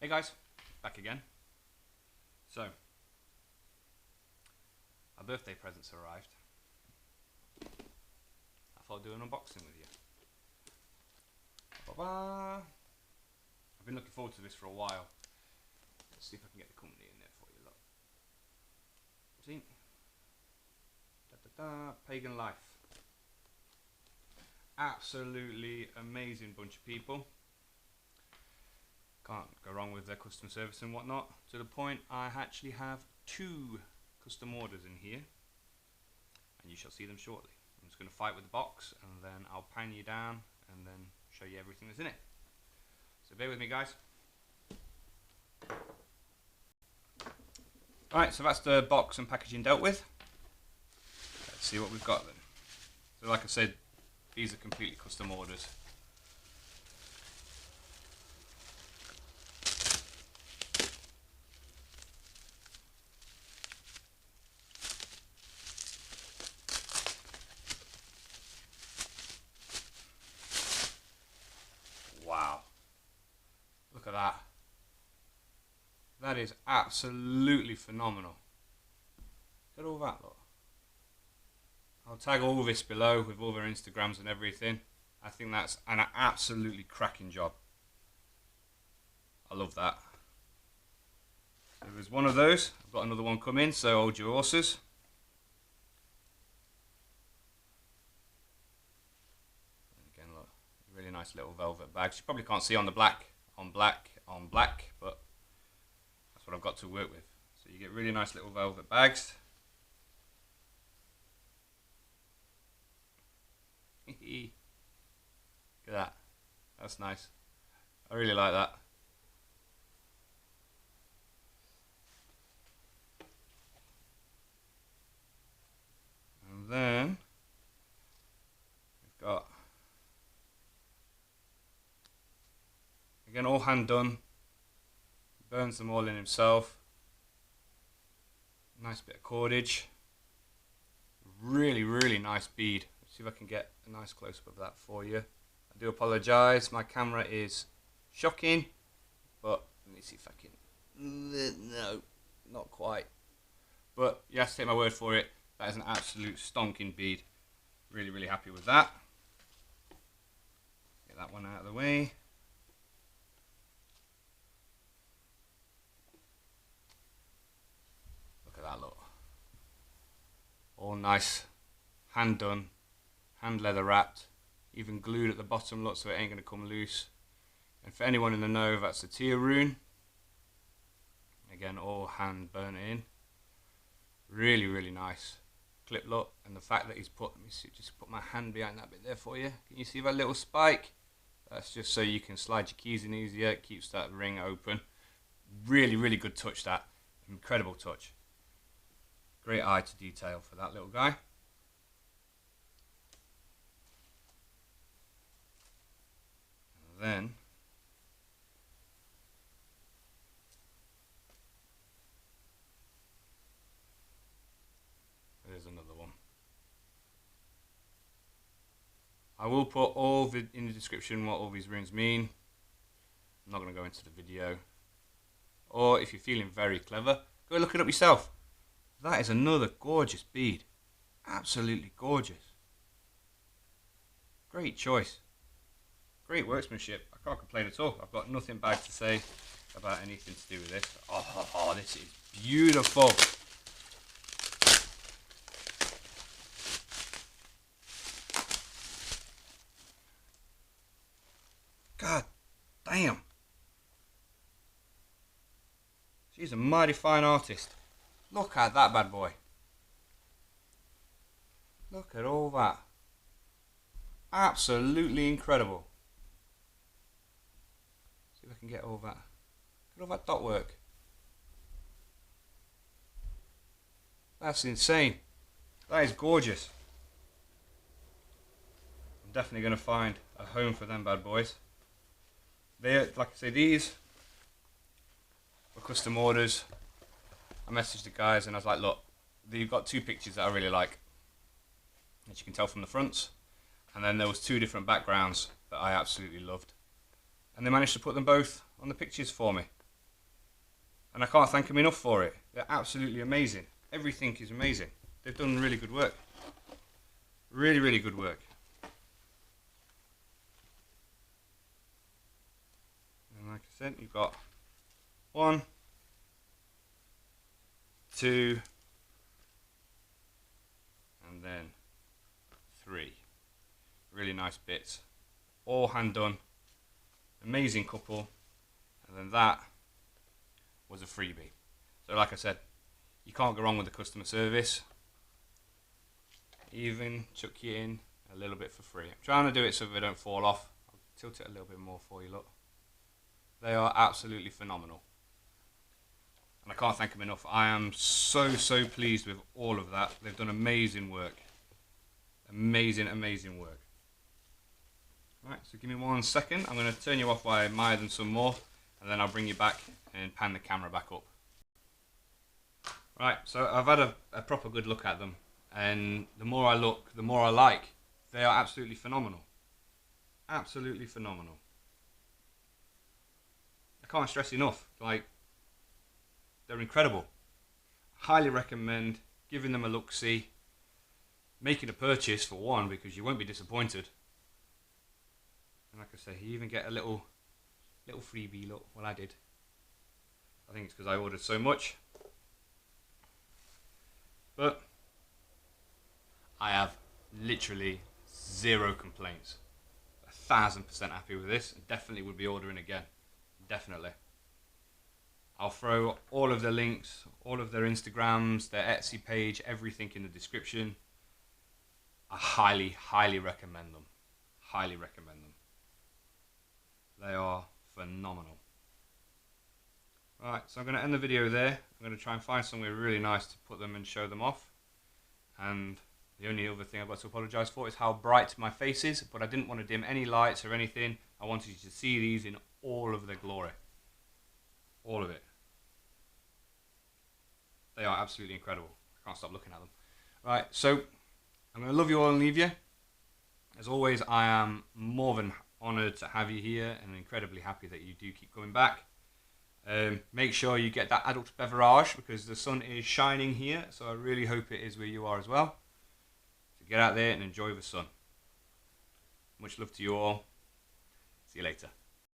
Hey guys, back again. So, our birthday presents arrived. I thought I'd do an unboxing with you. Ba-ba. I've been looking forward to this for a while. Let's see if I can get the company in there for you. Look. See? Da-da-da. Paganlife. Absolutely amazing bunch of people. Can't go wrong with their customer service and whatnot, to the point I actually have 2 custom orders in here, and you shall see them shortly. I'm just going to fight with the box and then I'll pan you down and then show you everything that's in it. So bear with me, guys. Alright, so that's the box and packaging dealt with. Let's see what we've got then. So like I said, these are completely custom orders. Wow, look at that. That is absolutely phenomenal. Look at all that, look. I'll tag all this below with all their Instagrams and everything. I think that's an absolutely cracking job. I love that. So there's one of those. I've got another one coming, so hold your horses. Again, look, really nice little velvet bags. You probably can't see on the black, but that's what I've got to work with. So you get really nice little velvet bags. Look at that. That's nice. I really like that. And then we've got, again, all hand done. Burns them all in himself. Nice bit of cordage. Really, really nice bead. Let's see if I can get a nice close-up of that for you. I do apologise, my camera is shocking, but let me see if I can. No, not quite. But you have to take my word for it. That is an absolute stonking bead. Really, really happy with that. Get that one out of the way. Look at that, look. All nice, hand done, hand leather wrapped, even glued at the bottom, look, so it ain't going to come loose. And for anyone in the know, that's the tear rune. Again, all hand burnt in. Really, really nice clip look, and the fact that he's put, let me see, just put my hand behind that bit there for you. Can you see that little spike? That's just so you can slide your keys in easier. It keeps that ring open. Really, really good touch, that. Incredible touch. Great eye to detail for that little guy. And then there's another one. I will put all in the description what all these runes mean. I'm not going to go into the video. Or if you're feeling very clever, go look it up yourself. That is another gorgeous bead. Absolutely gorgeous. Great choice. Great workmanship. I can't complain at all. I've got nothing bad to say about anything to do with this. Oh, this is beautiful. God damn. She's a mighty fine artist. Look at that bad boy. Look at all that. Absolutely incredible. See if I can get all that. Look at all that dot work. That's insane. That is gorgeous. I'm definitely going to find a home for them bad boys. They, like I say, these were custom orders. I messaged the guys and I was like, look, you've got 2 pictures that I really like, as you can tell from the fronts, and then there was 2 different backgrounds that I absolutely loved, and they managed to put them both on the pictures for me. And I can't thank them enough for it. They're absolutely amazing. Everything is amazing. They've done really good work. Really, really good work. And like I said, you've got 1, 2, and then 3. Really nice bits. All hand done. Amazing couple. And then that was a freebie. So like I said, you can't go wrong with the customer service. Even chuck you in a little bit for free. I'm trying to do it so they don't fall off. I'll tilt it a little bit more for you, look. They are absolutely phenomenal. And I can't thank them enough. I am so pleased with all of that. They've done amazing work. Amazing work. Right, so give me 1 second. I'm going to turn you off while I admire them some more, and then I'll bring you back and pan the camera back up. Right, so I've had a proper good look at them, and the more I look, the more I like. They are absolutely phenomenal. Absolutely phenomenal. I can't stress enough, like, they're incredible. Highly recommend giving them a look-see, making a purchase for one, because you won't be disappointed. And like I say, you even get a little freebie, look. Well, I did. I think it's because I ordered so much. But I have literally 0 complaints. 1000% happy with this. Definitely would be ordering again. Definitely. I'll throw all of their links, all of their Instagrams, their Etsy page, everything in the description. I highly recommend them. Highly recommend them. They are phenomenal. Right, so I'm going to end the video there. I'm going to try and find somewhere really nice to put them and show them off. And the only other thing I've got to apologise for is how bright my face is, but I didn't want to dim any lights or anything. I wanted you to see these in all of their glory. All of it. They are absolutely incredible. I can't stop looking at them. Right, so I'm going to love you all and leave you. As always, I am more than honoured to have you here and incredibly happy that you do keep coming back. Make sure you get that adult beverage because the sun is shining here, so I really hope it is where you are as well. So get out there and enjoy the sun. Much love to you all. See you later.